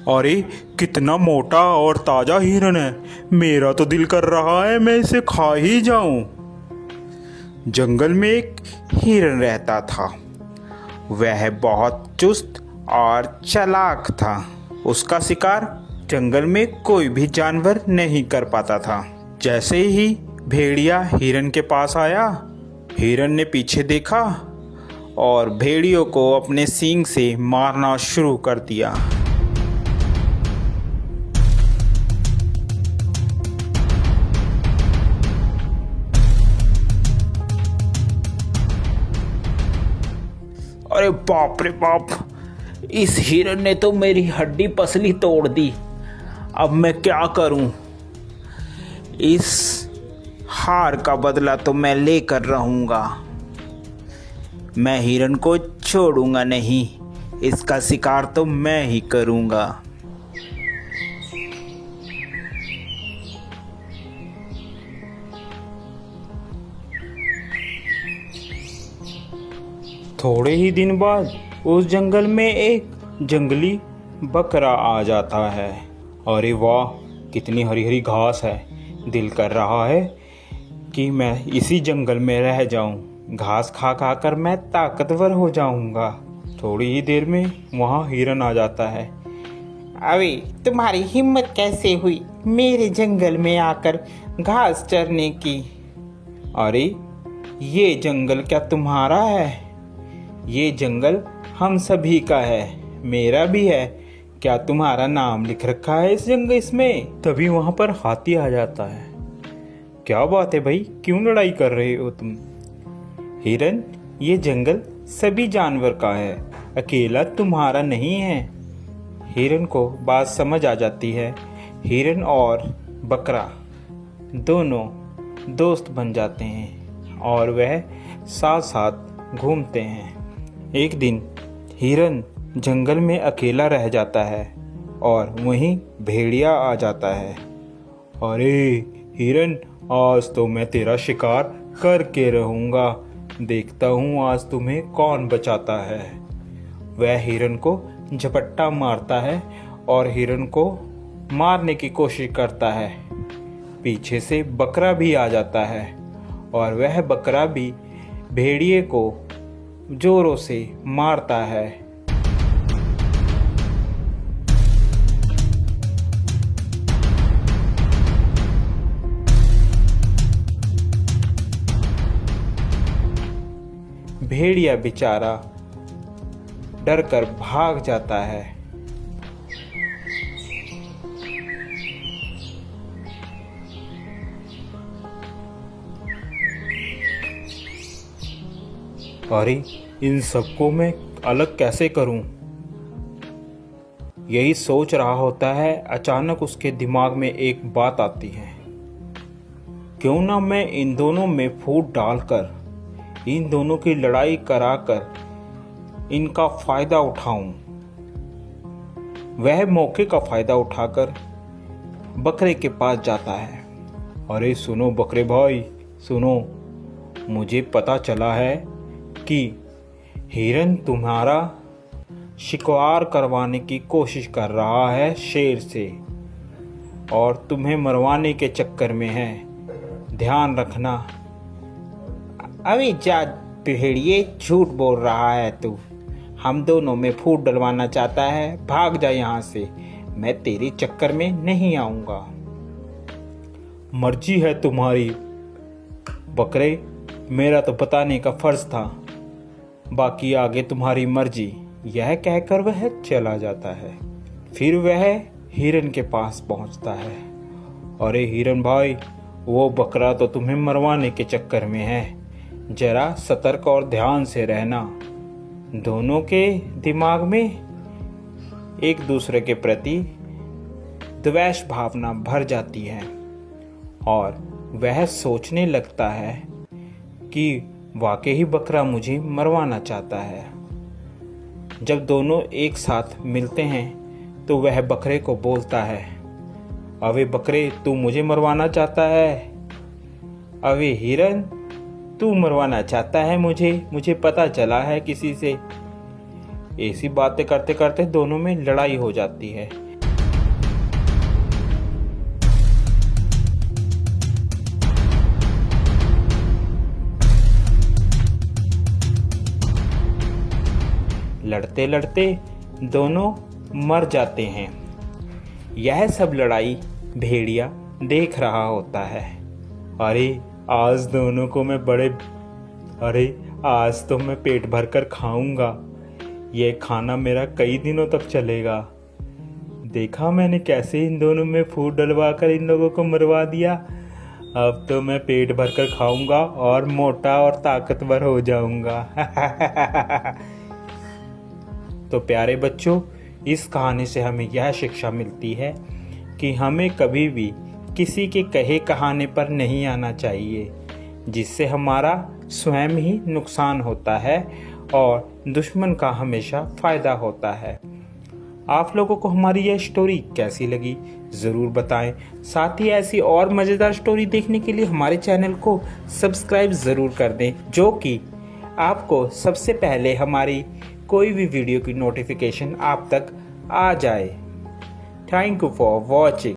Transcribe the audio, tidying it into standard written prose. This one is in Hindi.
अरे कितना मोटा और ताजा हिरन है। मेरा तो दिल कर रहा है मैं इसे खा ही जाऊं। जंगल में एक हिरन रहता था। वह बहुत चुस्त और चालाक था। उसका शिकार जंगल में कोई भी जानवर नहीं कर पाता था। जैसे ही भेड़िया हिरन के पास आया, हिरन ने पीछे देखा और भेड़ियों को अपने सींग से मारना शुरू कर दिया। अरे बाप रे बाप, इस हिरन ने तो मेरी हड्डी पसली तोड़ दी। अब मैं क्या करूं? इस हार का बदला तो मैं लेकर रहूंगा। मैं हिरन को छोड़ूंगा नहीं, इसका शिकार तो मैं ही करूंगा। थोड़े ही दिन बाद उस जंगल में एक जंगली बकरा आ जाता है। अरे वाह, कितनी हरी हरी घास है। दिल कर रहा है कि मैं इसी जंगल में रह जाऊं। घास खा खा कर मैं ताकतवर हो जाऊंगा। थोड़ी ही देर में वहाँ हिरन आ जाता है। अरे तुम्हारी हिम्मत कैसे हुई मेरे जंगल में आकर घास चरने की? अरे ये जंगल क्या तुम्हारा है? ये जंगल हम सभी का है, मेरा भी है। क्या तुम्हारा नाम लिख रखा है इस जंगल इसमें? तभी वहां पर हाथी आ जाता है। क्या बात है भाई, क्यों लड़ाई कर रहे हो तुम? हिरन, ये जंगल सभी जानवर का है, अकेला तुम्हारा नहीं है। हिरन को बात समझ आ जाती है। हिरन और बकरा दोनों दोस्त बन जाते हैं और वह साथ साथ घूमते हैं। एक दिन हिरन जंगल में अकेला रह जाता है और वहीं भेड़िया आ जाता है। अरे हिरन, आज तो मैं तेरा शिकार करके रहूंगा। देखता हूँ आज तुम्हें कौन बचाता है। वह हिरन को झपट्टा मारता है और हिरन को मारने की कोशिश करता है। पीछे से बकरा भी आ जाता है और वह बकरा भी भेड़िए को जोरों से मारता है। भेड़िया बेचारा डरकर भाग जाता है। अरे इन सबको मैं अलग कैसे करूं? यही सोच रहा होता है, अचानक उसके दिमाग में एक बात आती है। क्यों ना मैं इन दोनों में फूट डालकर इन दोनों की लड़ाई कराकर इनका फायदा उठाऊं। वह मौके का फायदा उठाकर बकरे के पास जाता है। अरे सुनो बकरे भाई, सुनो, मुझे पता चला है कि हिरन तुम्हारा शिकार करवाने की कोशिश कर रहा है शेर से और तुम्हें मरवाने के चक्कर में है। ध्यान रखना। अभी जा भेड़िए, झूठ बोल रहा है तू। हम दोनों में फूट डलवाना चाहता है, भाग जा यहाँ से। मैं तेरे चक्कर में नहीं आऊंगा। मर्जी है तुम्हारी बकरे, मेरा तो बताने का फर्ज था, बाकी आगे तुम्हारी मर्जी। यह कहकर वह चला जाता है। फिर वह हिरन के पास पहुंचता है। अरे हिरन भाई, वो बकरा तो तुम्हें मरवाने के चक्कर में है। जरा सतर्क और ध्यान से रहना। दोनों के दिमाग में एक दूसरे के प्रति द्वेष भावना भर जाती है और वह सोचने लगता है कि वाकई ही बकरा मुझे मरवाना चाहता है। जब दोनों एक साथ मिलते हैं तो वह बकरे को बोलता है, अबे बकरे, तू मुझे मरवाना चाहता है? अबे हिरन, तू मरवाना चाहता है मुझे पता चला है किसी से। ऐसी बातें करते करते दोनों में लड़ाई हो जाती है। लड़ते लड़ते दोनों मर जाते हैं। यह सब लड़ाई भेड़िया देख रहा होता है। अरे आज तो मैं पेट भरकर खाऊंगा। ये खाना मेरा कई दिनों तक चलेगा। देखा मैंने कैसे इन दोनों में फूट डलवा कर इन लोगों को मरवा दिया। अब तो मैं पेट भरकर खाऊंगा और मोटा और ताकतवर हो जाऊंगा। तो प्यारे बच्चों, इस कहानी से हमें यह शिक्षा मिलती है कि हमें कभी भी किसी के कहे कहाने पर नहीं आना चाहिए, जिससे हमारा स्वयं ही नुकसान होता है और दुश्मन का हमेशा फायदा होता है। आप लोगों को हमारी यह स्टोरी कैसी लगी ज़रूर बताएं। साथ ही ऐसी और मज़ेदार स्टोरी देखने के लिए हमारे चैनल को सब्सक्राइब ज़रूर कर दें, जो कि आपको सबसे पहले हमारी कोई भी वीडियो की नोटिफिकेशन आप तक आ जाए। Thank you for watching.